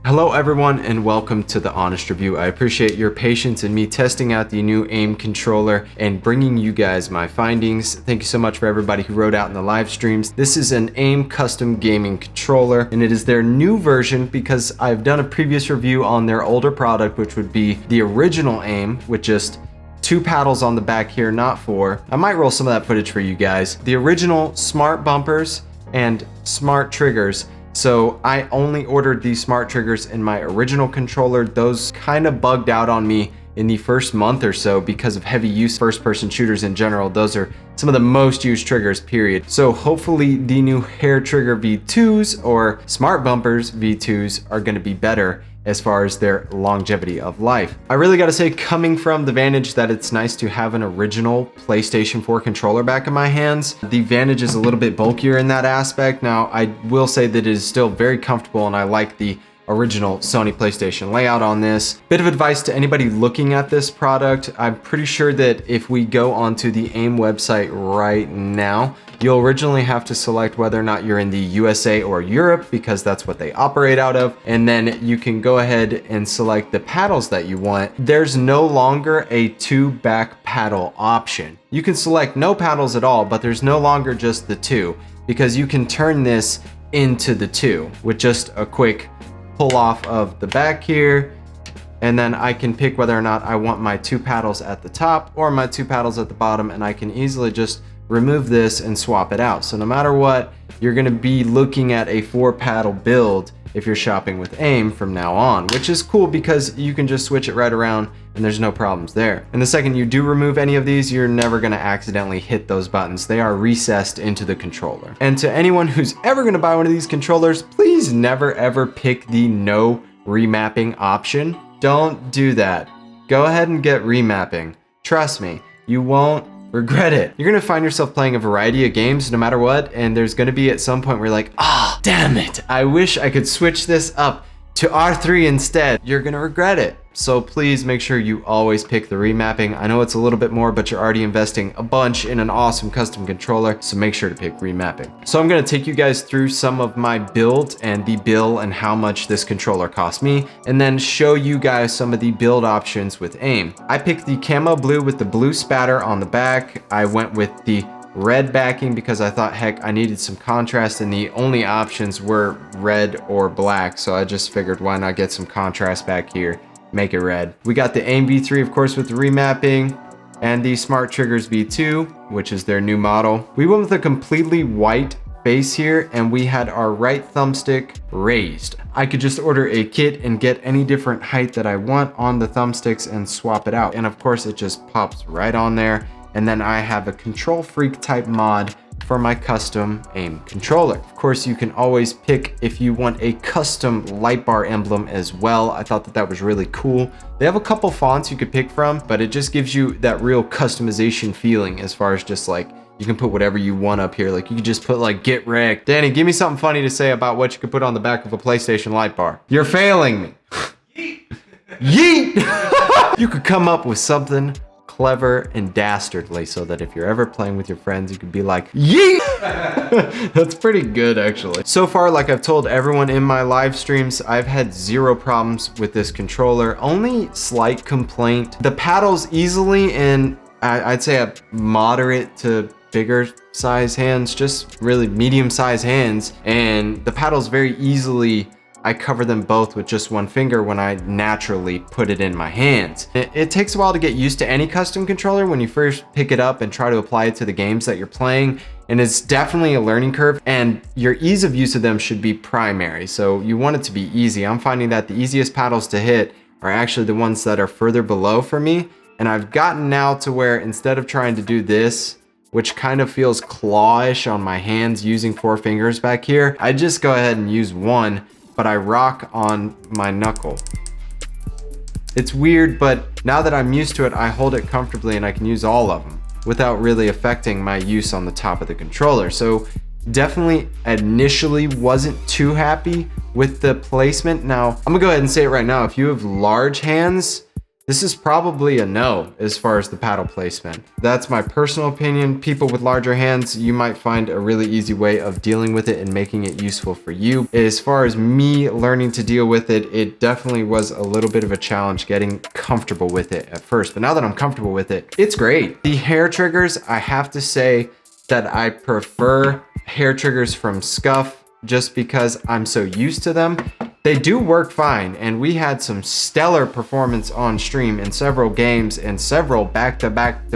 Hello everyone and welcome to the Honest Review. I appreciate your patience in me testing out the new AIM controller and bringing you guys my findings. Thank you so much for everybody who wrote out in the live streams. This is an AIM custom gaming controller and it is their new version because I've done a previous review on their older product, which would be the original AIM with just 2 paddles on the back here, not 4. I might roll some of that footage for you guys. The original smart bumpers and smart triggers. So I only ordered these smart triggers in my original controller. Those kind of bugged out on me in the first month or so because of heavy use first-person shooters in general. Those are some of the most used triggers, period. So hopefully the new hair trigger V2s or smart bumpers V2s are gonna be better as far as their longevity of life. I really gotta say, coming from the vantage that it's nice to have an original PlayStation 4 controller back in my hands, the Vantage is a little bit bulkier in that aspect. Now, I will say that it is still very comfortable and I like the original Sony PlayStation layout on this. Bit of advice to anybody looking at this product. I'm pretty sure that if we go onto the AIM website right now, you'll originally have to select whether or not you're in the USA or Europe because that's what they operate out of. And then you can go ahead and select the paddles that you want. There's no longer a 2 back paddle option. You can select no paddles at all, but there's no longer just the 2 because you can turn this into the 2 with just a quick pull off of the back here, and then I can pick whether or not I want my 2 paddles at the top or my 2 paddles at the bottom, and I can easily just remove this and swap it out. So no matter what, you're gonna be looking at a 4 paddle build if you're shopping with AIM from now on, which is cool because you can just switch it right around and there's no problems there. And the second you do remove any of these, you're never gonna accidentally hit those buttons. They are recessed into the controller. And to anyone who's ever gonna buy one of these controllers, please never ever pick the no remapping option. Don't do that. Go ahead and get remapping. Trust me, you won't regret it. You're gonna find yourself playing a variety of games no matter what, and there's gonna be at some point where you're like, ah, damn it, I wish I could switch this up to R3 instead. You're gonna regret it. So please make sure you always pick the remapping. I know it's a little bit more, but you're already investing a bunch in an awesome custom controller, so make sure to pick remapping. So I'm gonna take you guys through some of my build and the bill and how much this controller cost me, and then show you guys some of the build options with AIM. I picked the camo blue with the blue spatter on the back. I went with the red backing because I thought, heck, I needed some contrast and the only options were red or black. So I just figured why not get some contrast back here, make it red. We got the AIM V3, of course, with the remapping and the Smart Triggers V2, which is their new model. We went with a completely white base here and we had our right thumbstick raised. I could just order a kit and get any different height that I want on the thumbsticks and swap it out. And of course, it just pops right on there. And then I have a Control Freak type mod for my custom AIM controller. Of course, you can always pick if you want a custom light bar emblem as well. I thought that that was really cool. They have a couple fonts you could pick from, but it just gives you that real customization feeling as far as just like, you can put whatever you want up here. Like you could just put like get wrecked. Danny, give me something funny to say about what you could put on the back of a PlayStation light bar. You're failing me. Yeet! Yeet! You could come up with something clever and dastardly so that if you're ever playing with your friends, you could be like, yeet! That's pretty good, actually. So far, like I've told everyone in my live streams, I've had 0 problems with this controller. Only slight complaint. The paddles easily in, I'd say a moderate to bigger size hands, just really medium size hands. And the paddles very easily, I cover them both with just 1 finger when I naturally put it in my hands. It takes a while to get used to any custom controller when you first pick it up and try to apply it to the games that you're playing. And it's definitely a learning curve and your ease of use of them should be primary. So you want it to be easy. I'm finding that the easiest paddles to hit are actually the ones that are further below for me. And I've gotten now to where instead of trying to do this, which kind of feels clawish on my hands using 4 fingers back here, I just go ahead and use 1. But I rock on my knuckle. It's weird, but now that I'm used to it, I hold it comfortably and I can use all of them without really affecting my use on the top of the controller. So definitely initially wasn't too happy with the placement. Now, I'm gonna go ahead and say it right now. If you have large hands, this is probably a no as far as the paddle placement. That's my personal opinion. People with larger hands, you might find a really easy way of dealing with it and making it useful for you. As far as me learning to deal with it, it definitely was a little bit of a challenge getting comfortable with it at first. But now that I'm comfortable with it, it's great. The hair triggers, I have to say that I prefer hair triggers from Scuff just because I'm so used to them. They do work fine, and we had some stellar performance on stream in several games and several back-to-back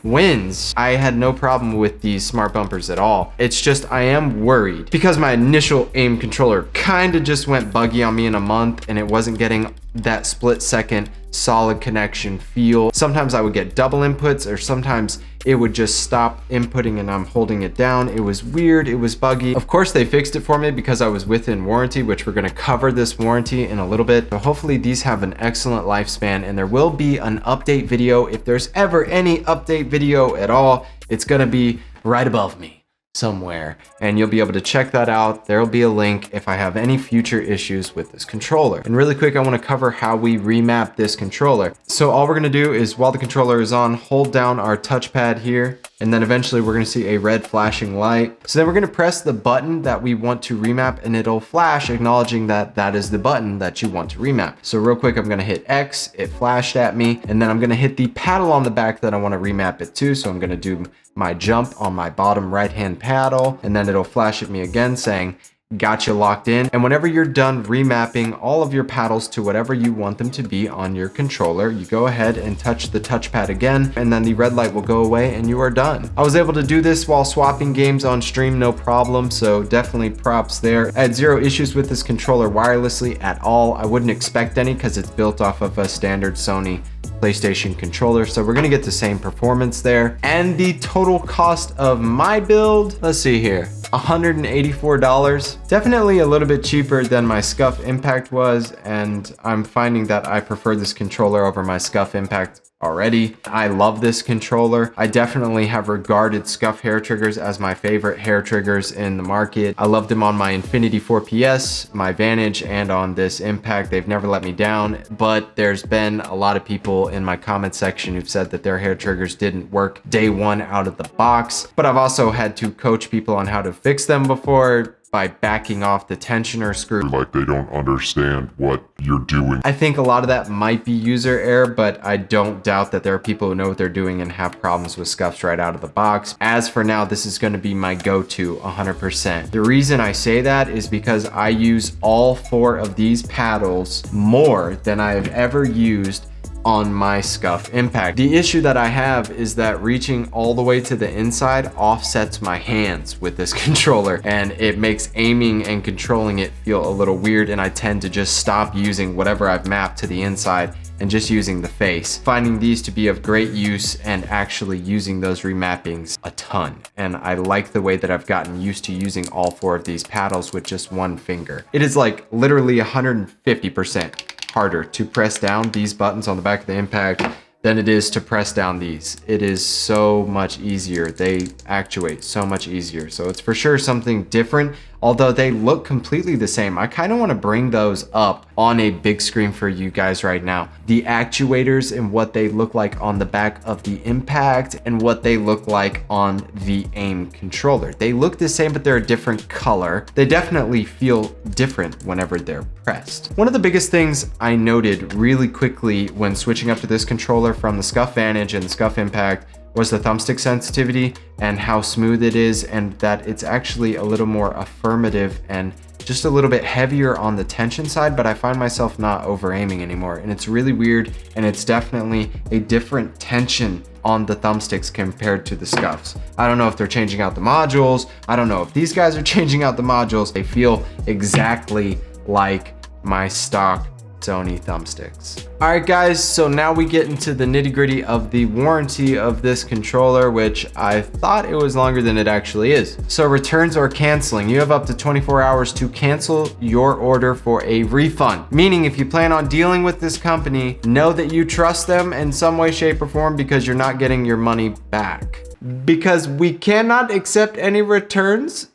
wins. I had no problem with these smart bumpers at all. It's just I am worried because my initial AIM controller kind of just went buggy on me in a month, and it wasn't getting that split-second solid connection feel. Sometimes I would get double inputs, or sometimes it would just stop inputting and I'm holding it down. It was weird, it was buggy. Of course they fixed it for me because I was within warranty, which we're gonna cover this warranty in a little bit. So hopefully these have an excellent lifespan, and there will be an update video. If there's ever any update video at all, it's gonna be right above me somewhere, and you'll be able to check that out. There'll be a link if I have any future issues with this controller. And really quick, I want to cover how we remap this controller. So all we're going to do is, while the controller is on, hold down our touchpad here, and then eventually we're going to see a red flashing light. So then we're going to press the button that we want to remap, and it'll flash acknowledging that that is the button that you want to remap. So real quick, I'm going to hit X, it flashed at me, and then I'm going to hit the paddle on the back that I want to remap it to. So I'm going to do my jump on my bottom right hand paddle, and then it'll flash at me again saying got you locked in. And whenever you're done remapping all of your paddles to whatever you want them to be on your controller, you go ahead and touch the touchpad again, and then the red light will go away and you are done. I was able to do this while swapping games on stream, no problem, so definitely props there. I had zero issues with this controller wirelessly at all. I wouldn't expect any because it's built off of a standard Sony PlayStation controller, so we're gonna get the same performance there. And the total cost of my build, let's see here, $184. Definitely a little bit cheaper than my Scuff Impact was, and I'm finding that I prefer this controller over my Scuff Impact already. I love this controller. I definitely have regarded Scuff hair triggers as my favorite hair triggers in the market. I loved them on my Infinity 4PS, my Vantage, and on this Impact. They've never let me down, but there's been a lot of people in my comment section who've said that their hair triggers didn't work day one out of the box. But I've also had to coach people on how to fix them before by backing off the tensioner screw. Like they don't understand what you're doing. I think a lot of that might be user error, but I don't doubt that there are people who know what they're doing and have problems with scuffs right out of the box. As for now, this is going to be my go-to 100%. The reason I say that is because I use all four of these paddles more than I have ever used on my Scuff Impact. The issue that I have is that reaching all the way to the inside offsets my hands with this controller, and it makes aiming and controlling it feel a little weird, and I tend to just stop using whatever I've mapped to the inside and just using the face. Finding these to be of great use and actually using those remappings a ton. And I like the way that I've gotten used to using all four of these paddles with just one finger. It is like literally 150% harder to press down these buttons on the back of the Impact than it is to press down these. It is so much easier. They actuate so much easier. So it's for sure something different, although they look completely the same. I kind of want to bring those up on a big screen for you guys right now. The actuators and what they look like on the back of the Impact and what they look like on the AIM controller. They look the same, but they're a different color. They definitely feel different whenever they're pressed. One of the biggest things I noted really quickly when switching up to this controller from the Scuff Vantage and the Scuff Impact was the thumbstick sensitivity and how smooth it is, and that it's actually a little more affirmative and just a little bit heavier on the tension side, but I find myself not over aiming anymore, and it's really weird, and it's definitely a different tension on the thumbsticks compared to the Scuffs. I don't know if they're changing out the modules. I don't know if these guys are changing out the modules. They feel exactly like my stock Sony thumbsticks. All right guys, so now we get into the nitty gritty of the warranty of this controller, which I thought it was longer than it actually is. So returns or canceling, you have up to 24 hours to cancel your order for a refund. Meaning if you plan on dealing with this company, know that you trust them in some way, shape or form, because you're not getting your money back. Because we cannot accept any returns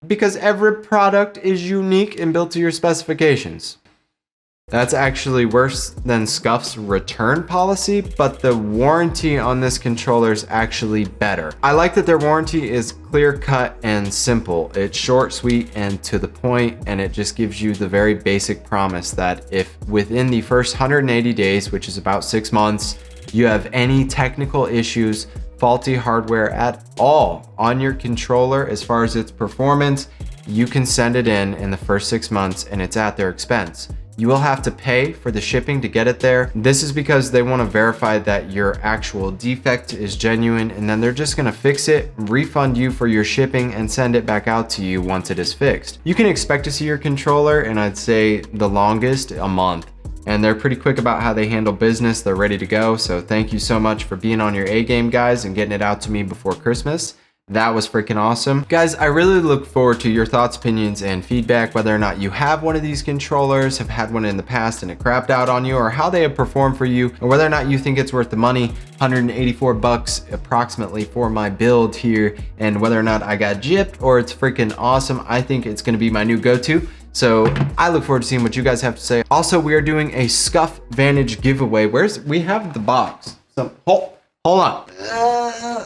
because every product is unique and built to your specifications. That's actually worse than Scuff's return policy, but the warranty on this controller is actually better. I like that their warranty is clear cut and simple. It's short, sweet, and to the point, and it just gives you the very basic promise that if within the first 180 days, which is about 6 months, you have any technical issues, faulty hardware at all on your controller as far as its performance, you can send it in the first 6 months and it's at their expense. You will have to pay for the shipping to get it there. This is because they want to verify that your actual defect is genuine, and then they're just going to fix it, refund you for your shipping, and send it back out to you once it is fixed. You can expect to see your controller, and I'd say the longest, a month. And they're pretty quick about how they handle business. They're ready to go. So thank you so much for being on your A game, guys, and getting it out to me before Christmas. That was freaking awesome. Guys, I really look forward to your thoughts, opinions, and feedback, whether or not you have one of these controllers, have had one in the past and it crapped out on you, or how they have performed for you, or whether or not you think it's worth the money, 184 bucks approximately for my build here, and whether or not I got gypped or it's freaking awesome. I think it's gonna be my new go-to. So I look forward to seeing what you guys have to say. Also, we are doing a Scuff Vantage giveaway. We have the box. So hold on.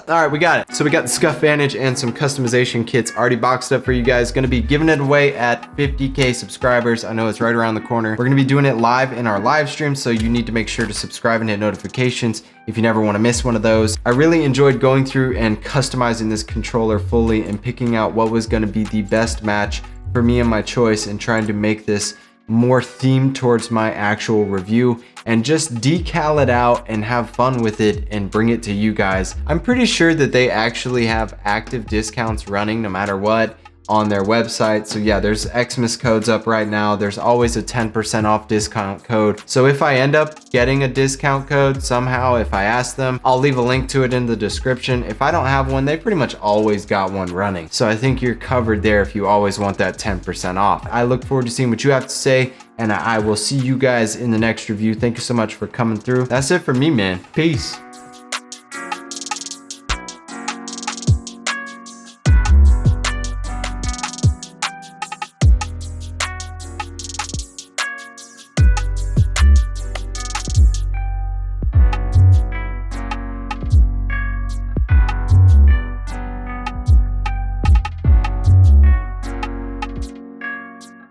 All right, we got it. So we got the Scuff Vantage and some customization kits already boxed up for you guys. Gonna be giving it away at 50K subscribers. I know it's right around the corner. We're gonna be doing it live in our live stream, so you need to make sure to subscribe and hit notifications if you never wanna miss one of those. I really enjoyed going through and customizing this controller fully and picking out what was gonna be the best match for me and my choice, and trying to make this more themed towards my actual review and just decal it out and have fun with it and bring it to you guys. I'm pretty sure that they actually have active discounts running no matter what on their website. So yeah, there's Xmas codes up right now. There's always a 10% off discount code. So if I end up getting a discount code somehow, if I ask them, I'll leave a link to it in the description. If I don't have one, they pretty much always got one running. So I think you're covered there if you always want that 10% off. I look forward to seeing what you have to say, and I will see you guys in the next review. Thank you so much for coming through. That's it for me, man. Peace.